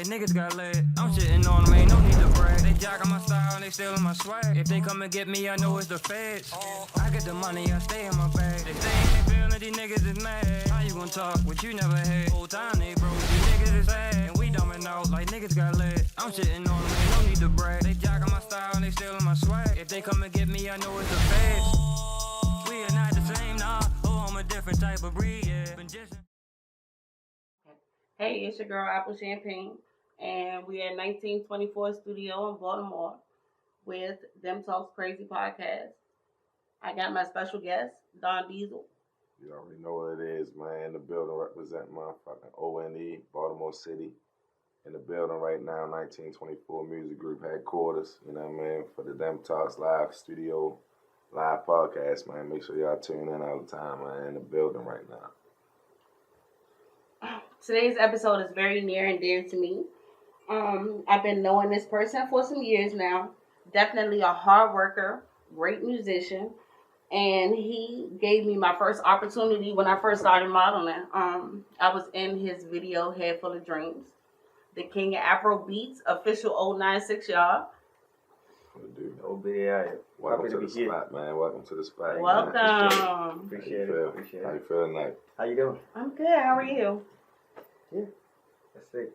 like niggas got lit. I'm shitting on them, ain't no need to brag. They jocking my style and they stealing my swag. If they come and get me, I know it's the feds. I get the money, I stay in my bag. They say they feeling these niggas is mad. How you gon' talk what you never had? Whole time they broke, these niggas is sad. And we dumbing out like niggas got lit. I'm shitting on them, ain't no need to brag. They jocking my style and they stealing my swag. If they come and get me, I know it's the feds. We are not the same, nah. Oh, I'm a different type of breed, yeah. Been just... Hey, it's your girl Apple Champagne, and we at 1924 Studio in Baltimore with Them Talks Crazy Podcast. I got my special guest, Don Diesel. You already know what it is, man. In the building represent motherfucking ONE, Baltimore City. In the building right now, 1924 Music Group headquarters, you know what I mean, for the Them Talks live studio, live podcast, man. Make sure y'all tune in all the time, man. In the building right now. Today's episode is very near and dear to me. I've been knowing this person for some years now. Definitely a hard worker, great musician, and he gave me my first opportunity when I first started modeling. I was in his video Head Full of Dreams. The King of Afro Beats, official 096, y'all. Dude. OBI. Welcome to the spot, man. Welcome to the spot. Welcome. Appreciate it. How you feeling like? How you doing? I'm good. How are you? Yeah. That's it.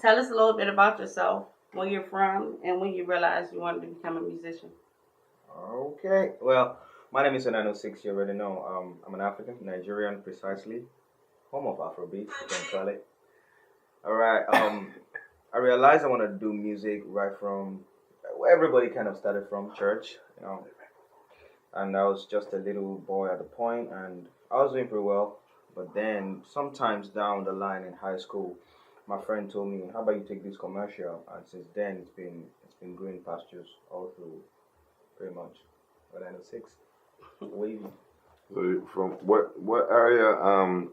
Tell us a little bit about yourself, where you're from, and when you realized you wanted to become a musician. Okay. Well, my name is 096. You already know. I'm an African, Nigerian precisely. Home of Afrobeat, you can call it. All right. I realized I want to do music right from where everybody kind of started from, church, you know. And I was just a little boy at the point, and I was doing pretty well. But then, sometimes down the line in high school, my friend told me, "How about you take this commercial?" And since then, it's been green pastures all through, pretty much. 106, wavy. So from what area,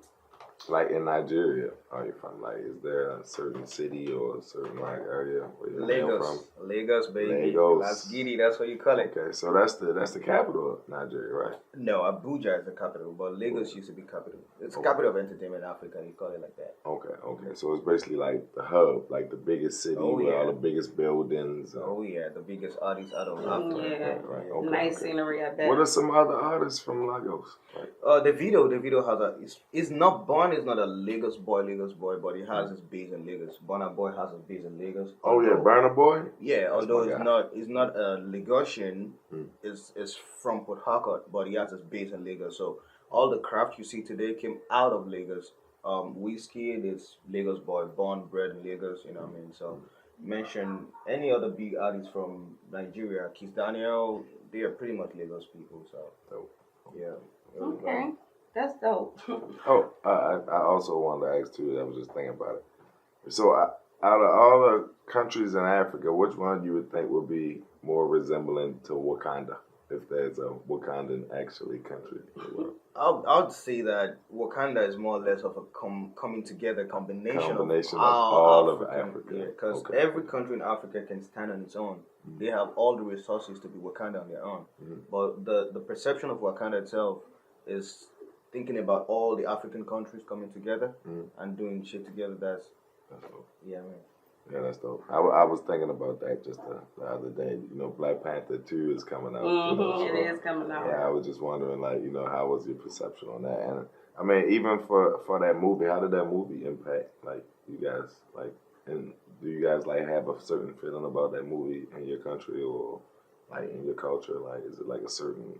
like in Nigeria, are you from? Like, is there a certain city or a certain like area where you're Lagos, from? Lagos, baby. Lagos. That's Giddy. That's what you call it. Okay, so that's the capital of Nigeria, right? No, Abuja is the capital, but Lagos used to be capital. It's the capital of entertainment in Africa. You call it like that. Okay. So it's basically like the hub, like the biggest city with all the biggest buildings. Oh yeah, the biggest artists out of Africa. Yeah, Right. nice scenery, I bet. What are some other artists from Lagos? The video has it's not Born is not a Lagos boy, but he has his base in Lagos. Burna Boy has his base in Lagos. Oh yeah, Burna Boy. Yeah, although it's not a Lagosian, is from Port Harcourt, but he has his base in Lagos. So all the craft you see today came out of Lagos. Whiskey is Lagos boy, born, bred in Lagos. You know what I mean? So mention any other big artists from Nigeria, Kiss Daniel, they are pretty much Lagos people. So yeah. Okay, that's dope. I also wanted to ask too. I was just thinking about it. So out of all the countries in Africa, which one you would think would be more resembling to Wakanda, if there's a Wakandan actually country in the world? I would say that Wakanda is more or less of a coming together combination of all of Africa. Yeah, because every country in Africa can stand on its own. They have all the resources to be Wakanda on their own. But the perception of Wakanda itself is thinking about all the African countries coming together and doing shit together. That's dope. Yeah, man. Yeah, that's dope. I was thinking about that just the other day. You know, Black Panther 2 is coming out. It is coming out. Yeah, I was just wondering, like, you know, how was your perception on that? And I mean, even for that movie, how did that movie impact, like, you guys, like, and do you guys like have a certain feeling about that movie in your country or like in your culture? Like, is it like a certain,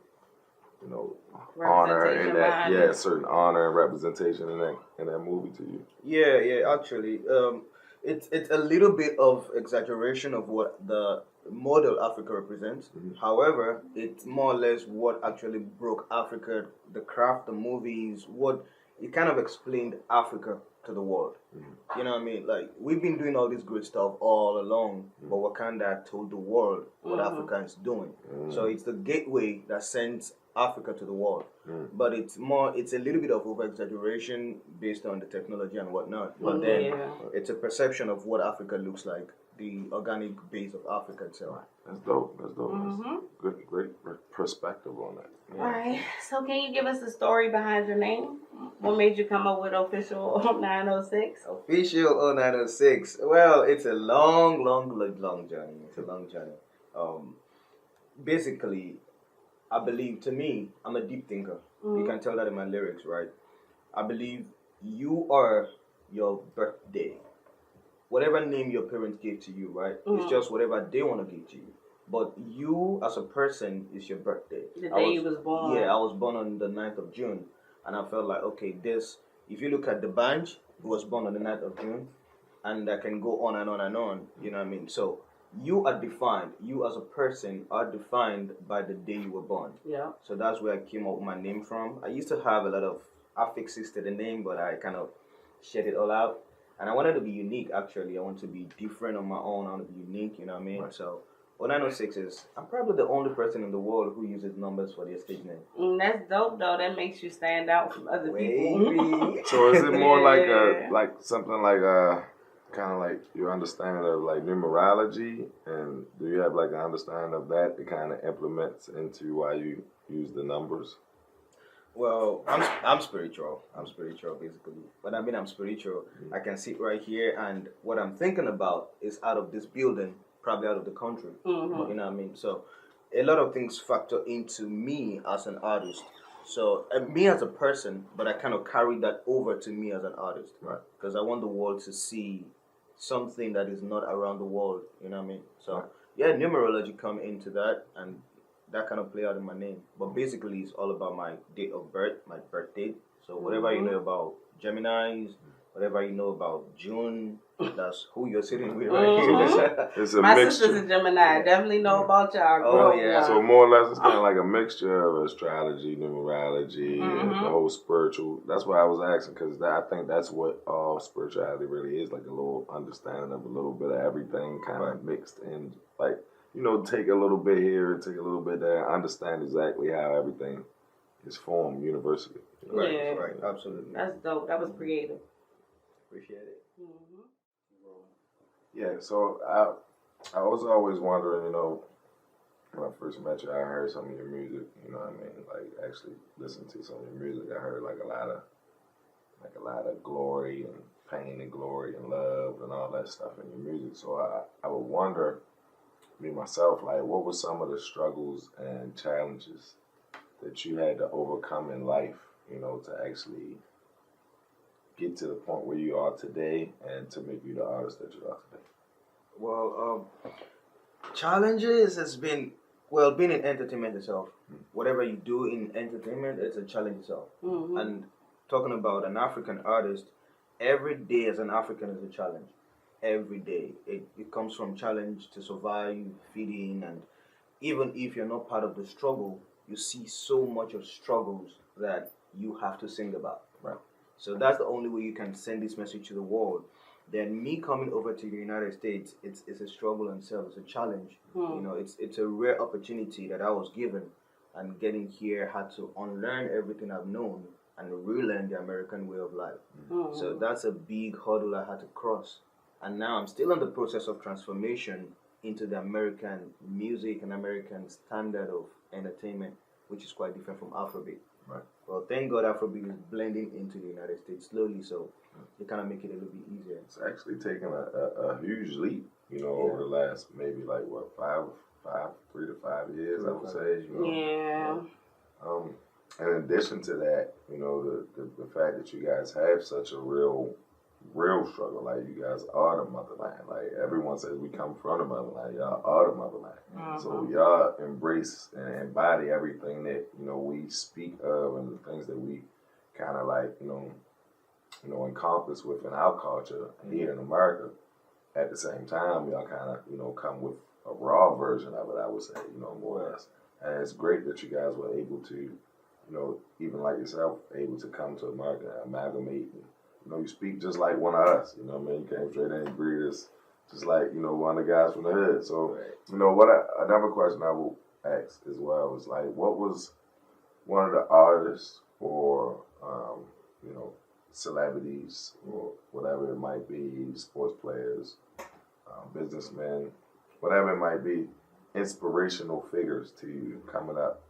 you know, honor in that? Yeah, a certain honor and representation in that movie to you? Yeah, actually. It's a little bit of exaggeration of what the model Africa represents. However, it's more or less what actually broke Africa, the craft, the movies, what it kind of explained Africa to the world. You know what I mean? Like, we've been doing all this great stuff all along, but Wakanda told the world what Africa is doing. So it's the gateway that sends Africa to the world. But it's a little bit of over-exaggeration based on the technology and whatnot. But then it's a perception of what Africa looks like the organic base of Africa itself. That's dope. That's dope. Mm-hmm. That's great perspective on that. Yeah. All right. So, can you give us the story behind your name? What made you come up with official 906? Official 0906. Well, it's a long journey. It's a long journey. Basically, I believe, to me, I'm a deep thinker. You can tell that in my lyrics, right? I believe you are your birthday. Whatever name your parents gave to you, right? It's just whatever they want to give to you. But you, as a person, is your birthday. The day you was born. Yeah, I was born on the 9th of June. And I felt like, okay, if you look at the bunch, it was born on the 9th of June. And I can go on and on and on, you know what I mean? So, you are defined, you as a person are defined by the day you were born. Yeah. So that's where I came up with my name from. I used to have a lot of affixes to the name, but I kind of shed it all out. And I wanted to be unique, actually. I want to be different on my own. I want to be unique, you know what I mean? Right. So 0906 is, I'm probably the only person in the world who uses numbers for their stage name. That's dope, though. That makes you stand out from other people. So is it more like something like kind of like your understanding of like numerology, and do you have like an understanding of that kind of implements into why you use the numbers? Well, I'm spiritual. I'm spiritual, basically. But I mean, I'm spiritual. I can sit right here, and what I'm thinking about is out of this building, probably out of the country. You know what I mean? So a lot of things factor into me as an artist. So me as a person, but I kind of carry that over to me as an artist. Right. Because I want the world to see something that is not around the world, you know what I mean? So, yeah, numerology come into that, and that kind of play out in my name. But basically, it's all about my date of birth, my birth date. So, whatever you know about Geminis, whatever you know about June, that's who you're sitting with right here. It's a My mixture. sister's a Gemini. I definitely know about y'all. Oh, yeah. So more or less, it's kind of like a mixture of astrology, numerology, and the whole spiritual. That's why I was asking, because I think that's what all spirituality really is, like a little understanding of a little bit of everything kind of mixed in. Like, you know, take a little bit here and take a little bit there, understand exactly how everything is formed universally. You know? Yeah. Right, absolutely. That's dope. That was creative. Appreciate it. Yeah, so I was always wondering, you know, when I first met you, I heard some of your music, you know what I mean? Like, actually listened to some of your music, I heard like a lot of glory and pain and glory and love and all that stuff in your music. So I would wonder, me myself, like, what were some of the struggles and challenges that you had to overcome in life, you know, to actually get to the point where you are today and to make you the artist that you are today? Well, challenges has been, well, being in entertainment itself. Whatever you do in entertainment, it's a challenge itself. And talking about an African artist, every day as an African is a challenge. Every day. It comes from challenge to survive, feeding, and even if you're not part of the struggle, you see so much of struggles that you have to sing about. Right. So that's the only way you can send this message to the world. Then me coming over to the United States, it's a struggle in itself. It's a challenge. You know, it's a rare opportunity that I was given, and getting here had to unlearn everything I've known and relearn the American way of life. So that's a big hurdle I had to cross. And now I'm still in the process of transformation into the American music and American standard of entertainment, which is quite different from Afrobeat. Right. Well, thank God Afrobeat is blending into the United States slowly, so they kind of make it a little bit easier. It's actually taken a huge leap, you know, over the last maybe like what, 3 to 5 years, I would say. You know? In addition to that, you know, the fact that you guys have such a real struggle, like you guys are the motherland. Like everyone says, we come from the motherland. Y'all are the motherland. So y'all embrace and embody everything that, you know, we speak of and the things that we kind of like, you know, encompass within our culture here in America. At the same time, y'all kind of, you know, come with a raw version of it, I would say, you know, more or less. And it's great that you guys were able to, you know, even like yourself, able to come to America and amalgamate. And, you know, you speak just like one of us. You know what I mean? You came straight in and greeted us just like, you know, one of the guys from the hood. So, you know, another question I will ask as well is like, what was one of the artists or, you know, celebrities or whatever it might be, sports players, businessmen, whatever it might be, inspirational figures to you coming up.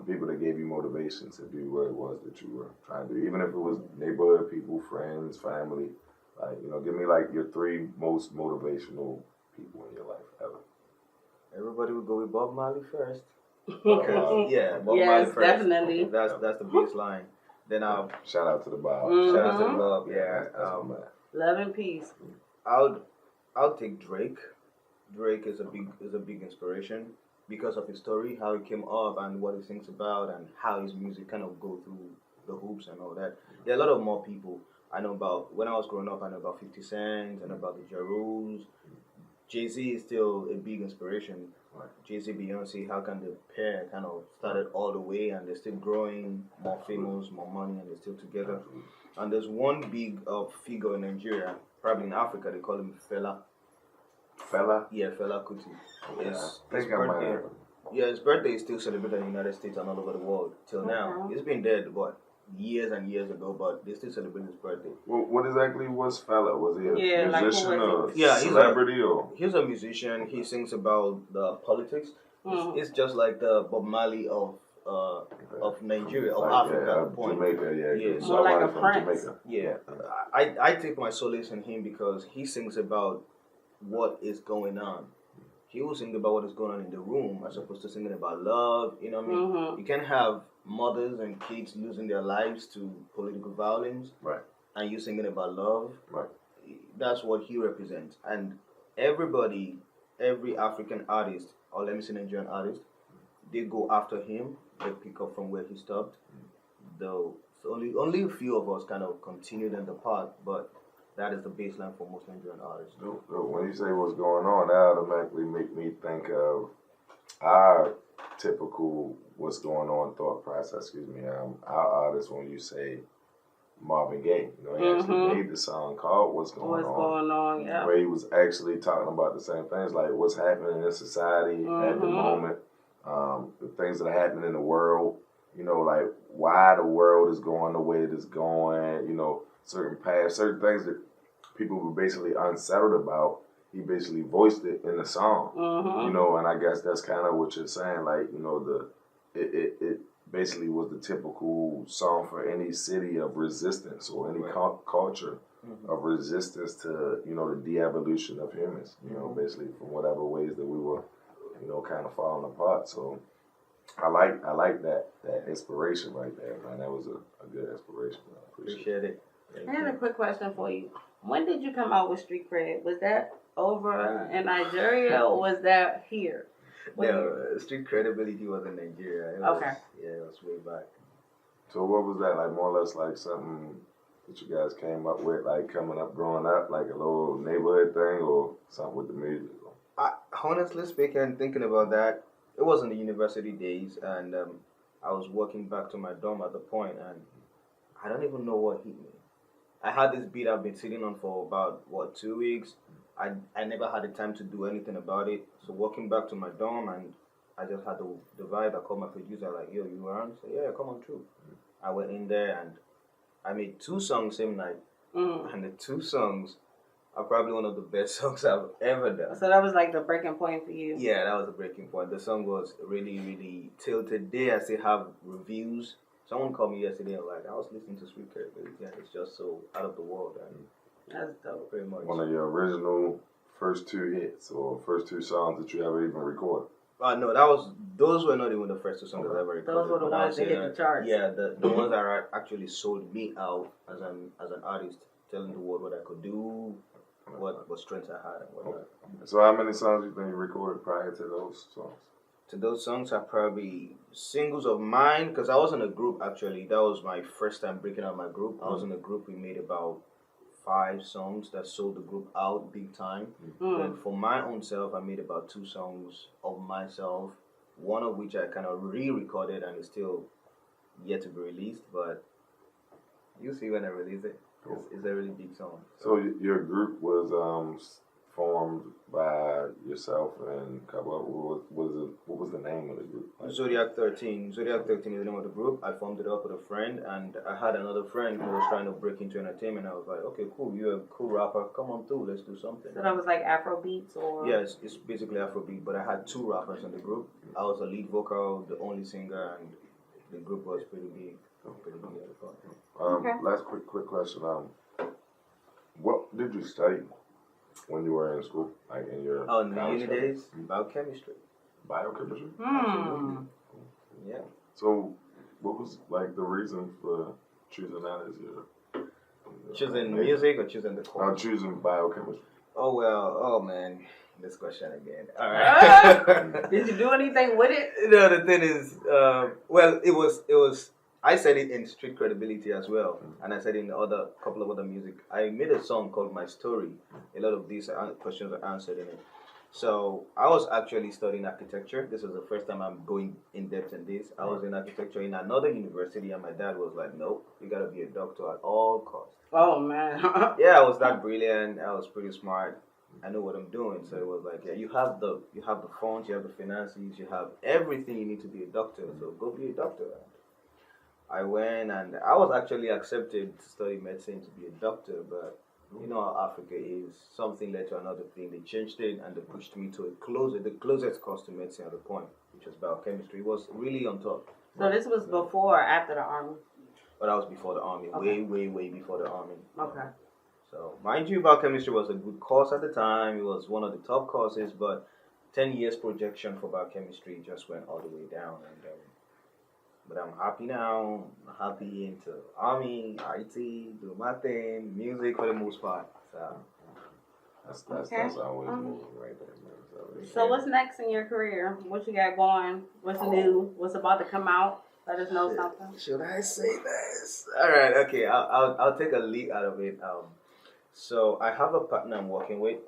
People that gave you motivation to do what it was that you were trying to do, even if it was neighborhood people, friends, family. Like, give me like your 3 most motivational people in your life ever. Everybody would go with Bob Marley first. Marley. Yeah, Bob Yes, Marley first. definitely. That's the baseline. Then Shout out to the Bob. shout out to Bob. Yeah. That's my man. Love and peace. I'll take Drake. Drake is a big inspiration because of his story, how he came up, and what he thinks about, and how his music kind of go through the hoops and all that. There are a lot of more people I know about. When I was growing up, I know about 50 Cent and about the Ja Rules. Jay-Z is still a big inspiration. Right. Jay-Z, Beyonce, how can the pair kind of started all the way and they're still growing, more famous, more money, and they're still together. And there's one big figure in Nigeria, probably in Africa, they call him Fela. Fela? Yeah, Fela Kuti. His Yeah, birthday is still celebrated in the United States and all over the world till now. He's been dead, years and years ago, but they still celebrate his birthday. Well, what exactly was Fela? Was he a musician or celebrity? He's a musician. He sings about the politics. It's just like the Bob Marley of Nigeria, of Africa. Jamaica, More like a prince. Yeah, I take my solace in him because he sings about what is going on. He will sing about what is going on in the room as opposed to singing about love. You know what I mean? Mm-hmm. You can't have mothers and kids losing their lives to political violence. Right. And you singing about love. Right. That's what he represents. And every African artist, or let me say Nigerian artist, they go after him. They pick up from where he stopped. Though so only a few of us kind of continued in the path, but that is the baseline for most Nigerian artists. When you say what's going on, that automatically make me think of our typical what's going on thought process. Our artists, when you say Marvin Gaye, he actually made the song called "What's Going On." Yeah. Where he was actually talking about the same things, like what's happening in society at the moment, the things that are happening in the world. Like why the world is going the way it is going. Certain things that people were basically unsettled about, he basically voiced it in the song. And I guess that's kind of what you're saying. Like, it basically was the typical song for any city of resistance or any culture of resistance to, the de-evolution of humans, basically from whatever ways that we were, kind of falling apart. So I like that inspiration right there, man. That was a good inspiration. I appreciate it. I have a quick question for you. When did you come out with Street Cred? Was that over in Nigeria or was that here? No, Street Credibility was in Nigeria. It was way back. So what was that, like more or less like something that you guys came up with, like coming up, growing up, like a little neighborhood thing or something with the music? Honestly speaking, thinking about that, it was in the university days and I was walking back to my dorm at the point and I don't even know what hit me. I had this beat I've been sitting on for about 2 weeks. I never had the time to do anything about it. So walking back to my dorm and I just had the vibe. I called my producer like, yo, you around? So yeah, come on through. I went in there and I made 2 songs same night. And the 2 songs are probably one of the best songs I've ever done. So that was like the breaking point for you? Yeah, that was the breaking point. The song was really, really, till today I still have reviews. Someone called me yesterday and like, I was listening to Street Credibility and it's just so out of the world. And that's dope. Pretty much. One of your original first 2 hits or first 2 songs that you ever even recorded? No, those were not even the first 2 songs I ever recorded. Those were the ones that hit the charts. Yeah, the ones that actually sold me out as an artist, telling the world what I could do, what strengths I had and whatnot. Okay. So how many songs do you think you recorded prior to those songs? To those songs are probably singles of mine because I was in a group actually. That was my first time breaking out my group. I was in a group. We made about 5 songs that sold the group out big time. Then for my own self, I made about 2 songs of myself. One of which I kind of re-recorded and is still yet to be released. But you'll see when I release it. It's a really big song. So your group was formed by yourself and what was the name of the group? Zodiac 13. Zodiac 13 is the name of the group. I formed it up with a friend, and I had another friend who was trying to break into entertainment. I was like, okay, cool, you're a cool rapper. Come on through, let's do something. So that was like Afro beats or? Yes, it's basically Afrobeat, but I had two rappers in the group. I was the lead vocal, the only singer, and the group was pretty big. Pretty big at the time. Okay. Last quick question. What did you study when you were in school, like in your Oh, in the college uni studies? days, biochemistry. Biochemistry. Yeah. So, what was like the reason for choosing that as your Choosing major? music or choosing the course? Choosing biochemistry. Oh well, oh man, this question again. All right. Did you do anything with it? No, the thing is, well, it was. I said it in Street Credibility as well, and I said in other couple of other music. I made a song called My Story. A lot of these questions are answered in it. So I was actually studying architecture. This is the first time I'm going in depth in this. I was in architecture in another university, and my dad was like, "Nope, you gotta be a doctor at all costs." Oh man. Yeah, I was that brilliant. I was pretty smart. I know what I'm doing. So it was like, yeah, you have the funds, you have the finances, you have everything you need to be a doctor. So go be a doctor. I went and I was actually accepted to study medicine to be a doctor, but you know how Africa is. Something led to another thing. They changed it and they pushed me to the closest course to medicine at the point, which was biochemistry. It was really on top. So this was before or after the army? But that was before the army, Okay. way before the army. Okay. So, mind you, biochemistry was a good course at the time. It was one of the top courses, but 10 years projection for biochemistry just went all the way down. And but I'm happy now. I'm happy into army, IT, do my thing, music for the most part. So, That's Okay. always moving right there, man. So what's next in your career? What you got going? What's new? What's about to come out? Let us know something. should I say this? All right, okay. I'll take a lead out of it. So I have a partner I'm working with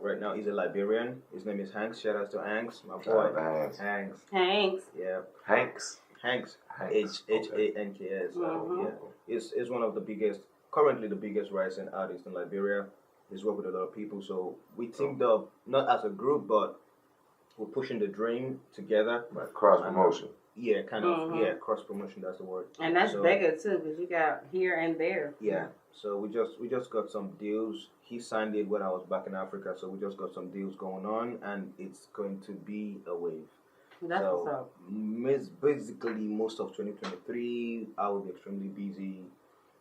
right now. He's a Liberian. His name is Hanks. Shout out to Hanks, my boy. Shout out to Hanks. Hanks. Thanks. Yeah. Hanks. Hanks. Hanks. Hanks. Mhm. Yeah. He's one of the biggest, currently the biggest rising artist in Liberia. He's worked with a lot of people. So we teamed up, not as a group, but we're pushing the dream together. Like cross promotion. Yeah, kind of. Mhm. Yeah, cross promotion. That's the word. And that's So- bigger too, because you got here and there. Yeah. So we just got some deals. He signed it when I was back in Africa. So we just got some deals going on, and it's going to be a wave. That's so what's up. basically most of 2023, I will be extremely busy.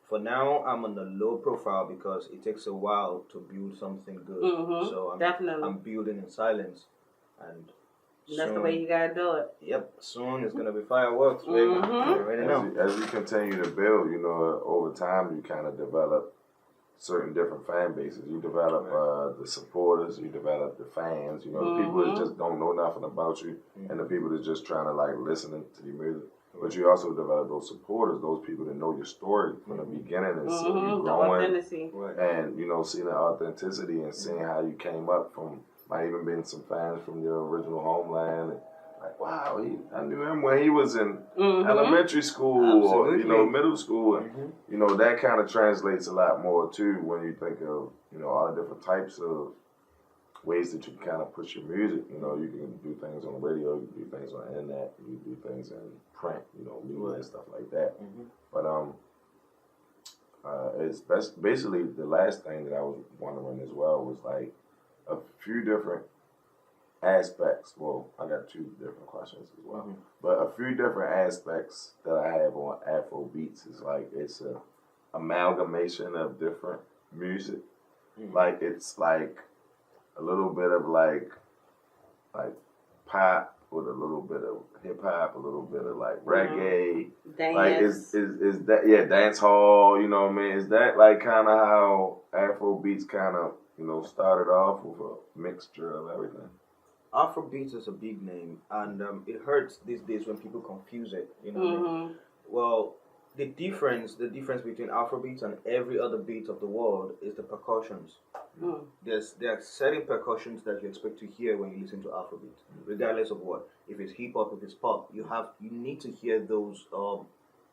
For now, I'm on a low profile because it takes a while to build something good. Mhm. So Definitely. I'm building in silence, and That's the soon- way you gotta do it. Yep, soon it's gonna be fireworks, baby. Mhm. You already know. As you continue to build, you know, over time you kind of develop certain different fan bases. You develop the supporters, you develop the fans, you know, the people that just don't know nothing about you, and the people that just trying to like listen to your music. But you also develop those supporters, those people that know your story from the beginning and see you The growing, authenticity. Right. and you know, seeing the authenticity and seeing how you came up from. Might even been some fans from your original homeland. Like, wow, I knew him when he was in elementary school or, you know, middle school. And, you know, that kind of translates a lot more, too, when you think of, you know, all the different types of ways that you can kind of push your music. You know, you can do things on the radio, you can do things on the internet, you can do things in print, you know, media and stuff like that. But it's basically the last thing that I was wondering as well was like a few different aspects. Well, I got two different questions as well, but a few different aspects that I have on Afro beats is like it's a amalgamation of different music. Like it's like a little bit of like pop with a little bit of hip hop, a little bit of like reggae. Dance. Like is that dance hall? You know what I mean? Is that like kind of how Afro beats kind of started off with a mixture of everything? Afrobeats is a big name, and it hurts these days when people confuse it. You know what I mean? Well, the difference between Afrobeats and every other beat of the world is the percussions. There are certain percussions that you expect to hear when you listen to Afrobeat, regardless of what. If it's hip hop, if it's pop, you need to hear those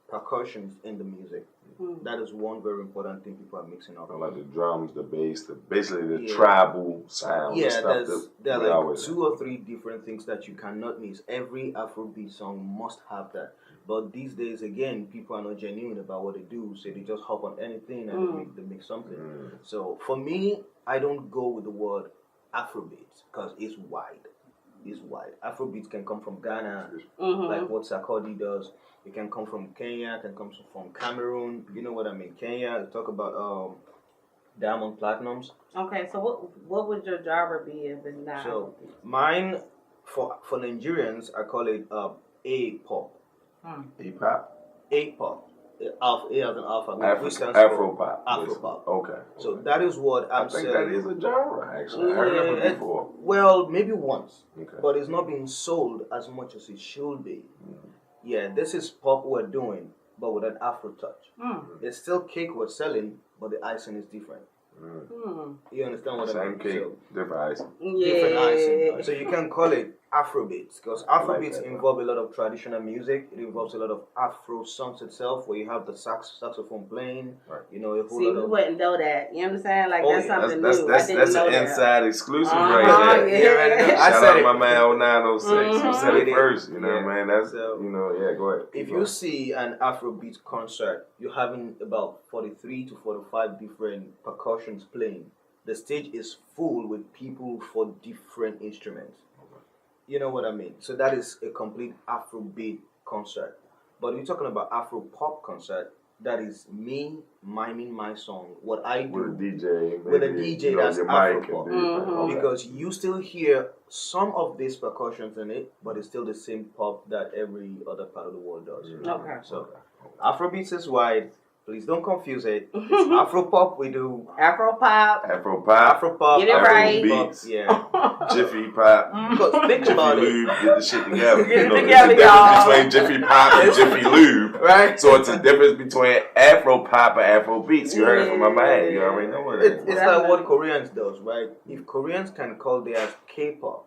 percussions in the music. That is one very important thing people are mixing up. Like the drums, the bass, basically the Yeah. tribal sound. Yeah, stuff there we are like always 2 or 3 different things that you cannot miss. Every Afrobeat song must have that. But these days, again, people are not genuine about what they do, so they just hop on anything and they make something. So for me, I don't go with the word Afrobeat because it's wide. It's wide. Afrobeat can come from Ghana, like what Sarkodie does. It can come from Kenya. It can come from Cameroon. You know what I mean? Kenya. Talk about diamond platinums. Okay, so what would your genre be if it's not? So mine for Nigerians, I call it A-pop. hip-hop? A-pop. A as an alpha. Which stands Afro-pop. for Afro-pop. Okay. So that is what I I'm think saying. that is a genre, actually. I heard of it before. Well, maybe once. Okay. But it's not being sold as much as it should be. Yeah, this is pop we're doing, but with an Afro touch. It's still cake we're selling, but the icing is different. You understand what I Same mean? cake, So, different icing. different Yeah. icing. So you can call it Afrobeats because Afrobeats that, involve a lot of traditional music. It involves a lot of Afro songs itself, where you have the saxophone playing. Right. You know, a whole See, lot we of. wouldn't know that. You understand? Like Oh, that's yeah. something That's new. I didn't know an that. inside exclusive Uh-huh, right there. yeah. You already know. I Shout said out it. my man 0906 who said It it is. first. You know what Yeah. I mean? That's So, yeah. Go ahead. If you see an Afrobeat concert, you're having about 43 to 45 different percussions playing. The stage is full with people for different instruments. You know what I mean? So that is a complete Afrobeat concert. But we're talking about Afro pop concert. That is me miming my song. What I do with a DJ, with a maybe, DJ you know, that's your mic Afro-pop. and okay. because you still hear some of these percussions in it, but it's still the same pop that every other part of the world does. Okay. So Afrobeats is wide. Please don't confuse it. It's Afro pop we do. Afro pop. Afro pop, Afro pop. Get it right. beats, Yeah. Jiffy pop, Because think about Jiffy it. Lube, get the shit together. Get it You know, together, there's a difference y'all. between Jiffy Pop and Jiffy Lube. Right? So it's a difference between Afro pop and Afro beats. You heard it from my man. You already know what it is. It's like what Koreans does, right? If Koreans can call theirs K-pop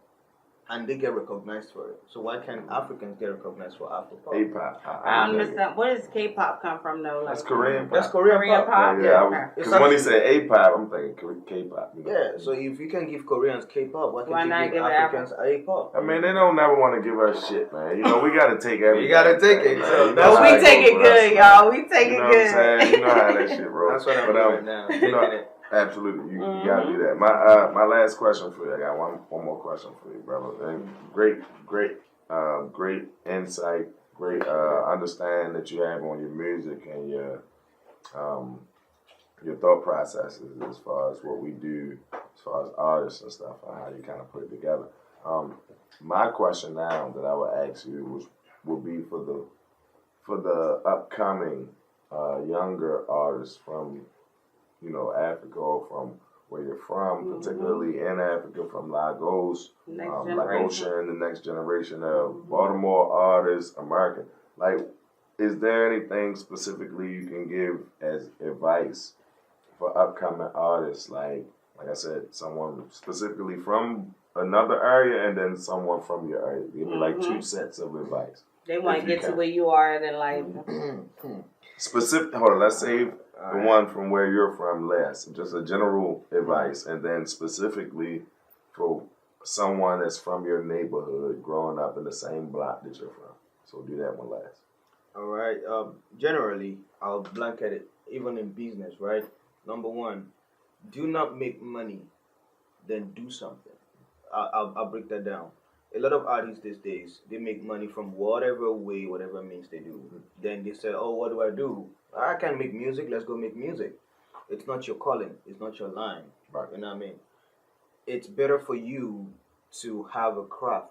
and they get recognized for it, so why can't Africans get recognized for Afro pop? A-pop. I understand. Where does K-pop come from, though? That's Korean pop. That's Korean, Korean pop? Yeah, It's because when he actually- said A-pop, I'm thinking K-pop. You know? Yeah, so if you can give Koreans K-pop, why Why can't not you give give Africans A-pop? I mean, they don't never want to give us shit, man. You know, we got to take everything. You gotta take it, man. so You know that's how we it take goes it with us, good, man. y'all. We take You it know what I'm saying? good. You know how that shit rolls. That's what I'm But, doing now. you know, Taking it. absolutely, you gotta do that. My last question for you. I got one more question for you, brother. And great insight, great understanding that you have on your music and your thought processes as far as what we do, as far as artists and stuff, and how you kind of put it together. My question now that I would ask you would be for the upcoming younger artists from Africa or from where you're from, particularly in Africa, from Lagos, Next Lagosian, the next generation of Baltimore artists, American. Like, is there anything specifically you can give as advice for upcoming artists? Like I said, someone specifically from another area and then someone from your area. Give me like 2 sets of advice. They want If to you get to can. where you are in life. Hold on, let's save the one from where you're from last. Just a general advice, and then specifically for someone that's from your neighborhood, growing up in the same block that you're from. So do that one last. All right. Generally, I'll blanket it, even in business, right? Number one, do not make money, then do something. I'll break that down. A lot of artists these days, they make money from whatever way, whatever means they do. Then they say, oh, what do I do? I can make music, let's go make music. It's not your calling, it's not your line. Right. You know what I mean? It's better for you to have a craft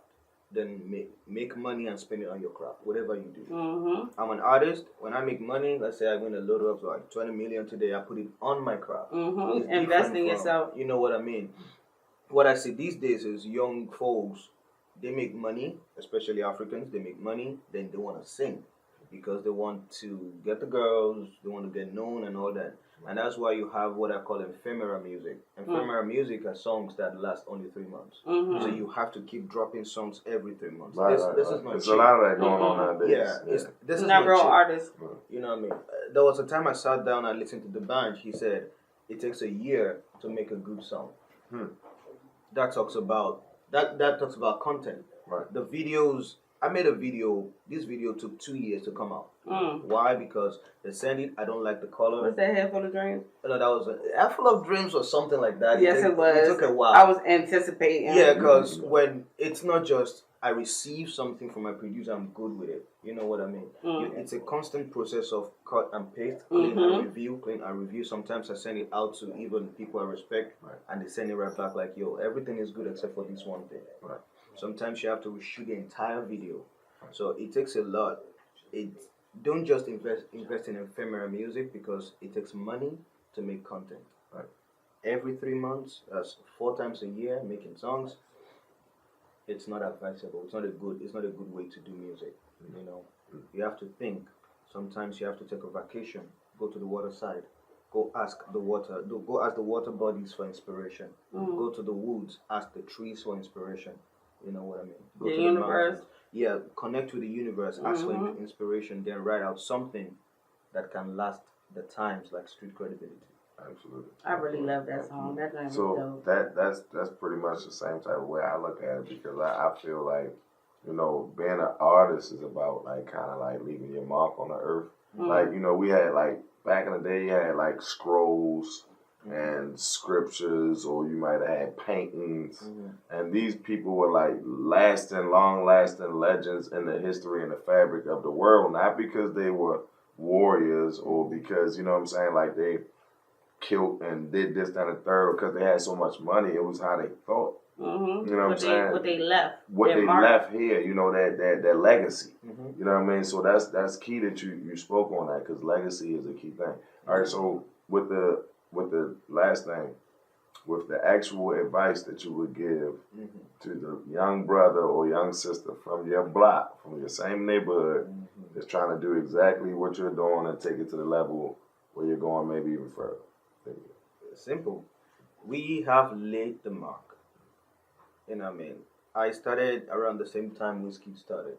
than make money and spend it on your craft, whatever you do. I'm an artist. When I make money, let's say I win a load of like 20 million today, I put it on my craft. It's Invest different in from- yourself. You know what I mean? What I see these days is young folks, they make money, especially Africans, they make money, then they want to sing. because they want to get the girls, they want to get known and all that. And that's why you have what I call ephemera music. Ephemera music are songs that last only 3 months. So you have to keep dropping songs every 3 months. This is not There's cheap. a lot of that going on nowadays. Yeah, this is not real cheap. artists. You know what I mean? There was a time I sat down and listened to the band. He said it takes a year to make a good song. That talks about content. Right. The videos. I made a video. This video took 2 years to come out. Why? Because they sent it. I don't like the color. Was that Head Full of Dreams? No, that was a Head Full of Dreams or something like that. Yes, it was. It took a while. I was anticipating. Yeah, because when it's not just I receive something from my producer, I'm good with it. You know what I mean? It's a constant process of cut and paste, clean and review. Sometimes I send it out to even people I respect, and they send it right back like, yo, everything is good except for this one thing. Right. Sometimes you have to reshoot the entire video. So it takes a lot. Don't just invest in ephemera music because it takes money to make content. Right. Every 3 months, that's 4 times a year making songs. It's not advisable. It's not a good way to do music. You know, you have to think. Sometimes you have to take a vacation, go to the waterside, go ask the water bodies for inspiration. Go to the woods, ask the trees for inspiration. You know what I mean? Go The to universe. The mountains. Yeah, connect with the universe, ask for inspiration, then write out something that can last the times, like Street Credibility. Absolutely. I really love that song. That name So that's pretty much the same type of way I look at it, because I feel like, you know, being an artist is about like kind of like leaving your mark on the earth. Like, you know, we had like back in the day, you had like scrolls and scriptures, or you might have had paintings, and these people were like long lasting legends in the history and the fabric of the world, not because they were warriors or because, you know what I'm saying, like they killed and did this, that, and the third, because they had so much money. It was how they thought. You know what I'm saying? What they left. What they left here, you know, that legacy. You know what I mean? So that's key that you spoke on that, because legacy is a key thing. All right, so with the last thing, with the actual advice that you would give to the young brother or young sister from your block, from your same neighborhood, that's trying to do exactly what you're doing and take it to the level where you're going, maybe even further. Simple. We have laid the mark. You know what I mean? I started around the same time Wizkid started.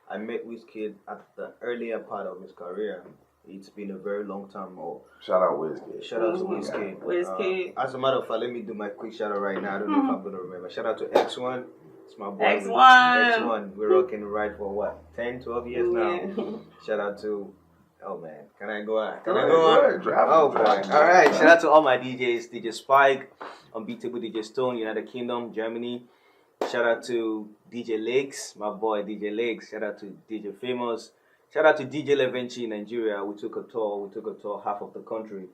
I met Wizkid at the earlier part of his career. It's been a very long time. Shout out Wizkid. Shout out to Wizkid. Wizkid. As a matter of fact, let me do my quick shout out right now. I don't know if I'm going to remember. Shout out to X1. It's my boy. X1. We're rocking right for what? 10, 12 years now. Shout out to... Oh man, can I go on? Can I go on? Oh boy. All right. Shout out to all my DJs. DJ Spike, Unbeatable DJ Stone, United Kingdom, Germany. Shout out to DJ Lakes, my boy DJ Lakes. Shout out to DJ Famous. Shout out to DJ Levenchi in Nigeria. We took a tour half of the country.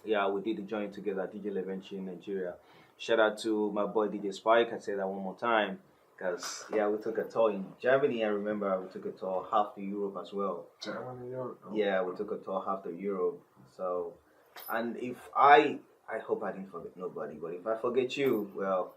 Yeah, we did the joint together, DJ Levenchi in Nigeria. Shout out to my boy DJ Spike. I say that one more time. Because, yeah, we took a tour in Germany. I remember we took a tour half to Europe as well. Germany, Europe? Oh. Yeah, we took a tour half to Europe. So, and if I hope I didn't forget nobody, but if I forget you, well,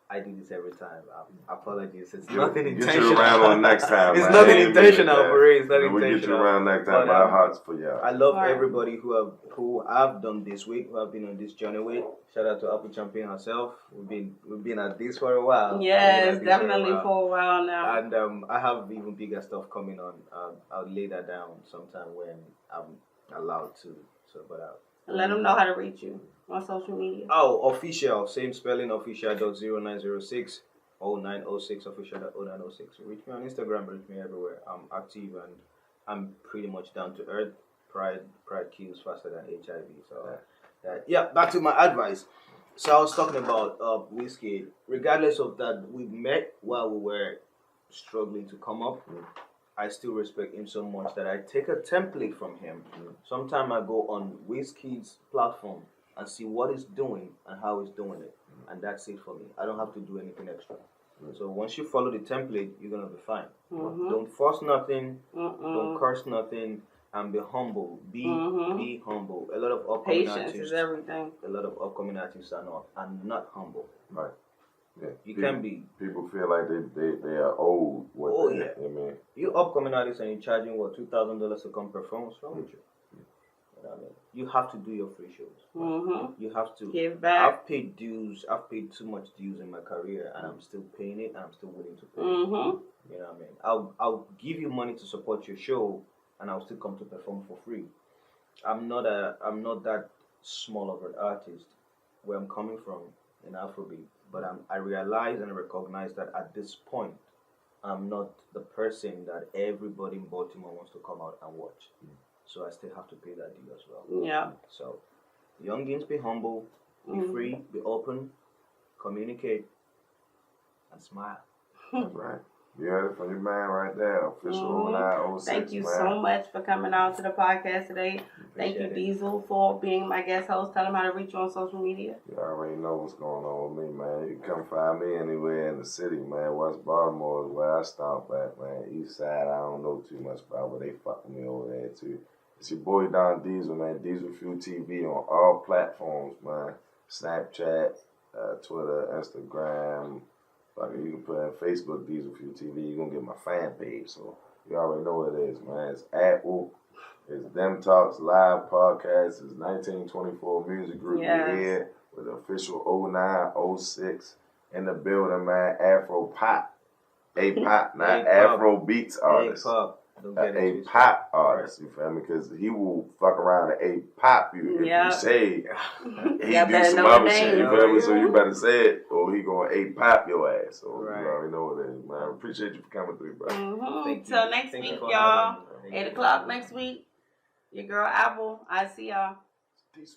I do this every time. Apologies. It's nothing intentional. Get you around on next time. It's nothing intentional, for real. It's nothing intentional. We get you around next time. Our hearts for y'all. I love everybody who I've done this with, who have been on this journey with. Shout out to Apple Champion herself. We've been at this for a while. Yes, definitely for a while now. And I have even bigger stuff coming on. I'll lay that down sometime when I'm allowed to. So, but let them know how to reach you on social media. Oh, official, same spelling, official.0906 0906 official.0906. Reach me on Instagram, reach me everywhere. I'm active and I'm pretty much down to earth. Pride kills faster than HIV. So yeah, back to my advice. So I was talking about Wizkid. Regardless of that, we met while we were struggling to come up. I still respect him so much that I take a template from him. Sometimes I go on Wizkid's platform and see what he's doing and how he's doing it. And that's it for me. I don't have to do anything extra. So once you follow the template, you're going to be fine. Don't force nothing. Don't curse nothing. And be humble. Be humble. A lot of upcoming patience artists, is everything. A lot of upcoming artists are not humble. Right. Yeah. You can't be. People feel like they are old. Oh, that, yeah. I mean, You upcoming artist and you're charging what $2,000 to come perform? What's wrong with you? You know what I mean? You have to do your free shows. Mm-hmm. You have to Give back. I've paid dues. I've paid too much dues in my career, and I'm still paying it. And I'm still willing to pay. Mm-hmm. You know what I mean? I'll give you money to support your show, and I'll still come to perform for free. I'm not that small of an artist where I'm coming from in Afrobeat, but I realize and recognize that at this point, I'm not the person that everybody in Baltimore wants to come out and watch. So I still have to pay that due as well. Yeah. So, youngins, be humble, be free, be open, communicate, and smile. that's right. You heard it from your man right there, official 0906. Thank you man. so much for coming out to the podcast today. Thank you, Appreciate it. Diesel, for being my guest host. Tell them how to reach you on social media. You already know what's going on with me, man. You can come find me anywhere in the city, man. West Baltimore is where I stomp at, man. East Side, I don't know too much about, but they fuck with me over there, too. It's your boy Don Diesel, man. Diesel Fuel TV on all platforms, man. Snapchat, Twitter, Instagram. You can put in Facebook Diesel Fuel TV. You're going to get my fan page. So you already know what it is, man. It's Apple. It's Them Talks Live Podcast. It's 1924 Music Group. Yes. We're here with the official 0906 in the building, man. Afro Pop. A-Pop, not A-Pop. Afro Beats artist. A-Pop. Don't get it A twisted. pop artist, you feel me? Because he will fuck around and a pop you if Yeah. you say he Yeah, do better some know other the shit. You name. feel me? So you better say it, or he gonna a pop your ass. So Right. you already know what it is, man. I appreciate you for coming through, bro. Mm-hmm. Thank you. Till next Thank you week, for y'all. having me. 8 o'clock next week. Your girl Apple. I see y'all. Peace.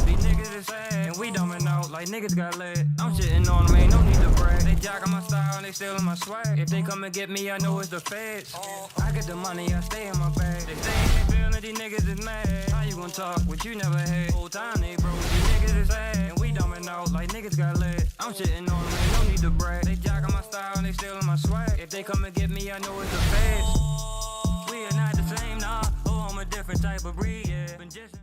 These niggas is sad, and we dumbing out like niggas got lead. I'm shitting on them, ain't no need to brag. They jacking my style, and they stealing my swag. If they come and get me, I know it's the feds. I get the money, I stay in my bag. They say they feeling these niggas is mad. How you gonna talk what you never had? Whole time they broke. These niggas is sad, and we dumbing out like niggas got lead. I'm shitting on them, ain't no need to brag. They jacking my style, and they stealing my swag. If they come and get me, I know it's the feds. We are not the same, nah. Oh, I'm a different type of breed, yeah. Been just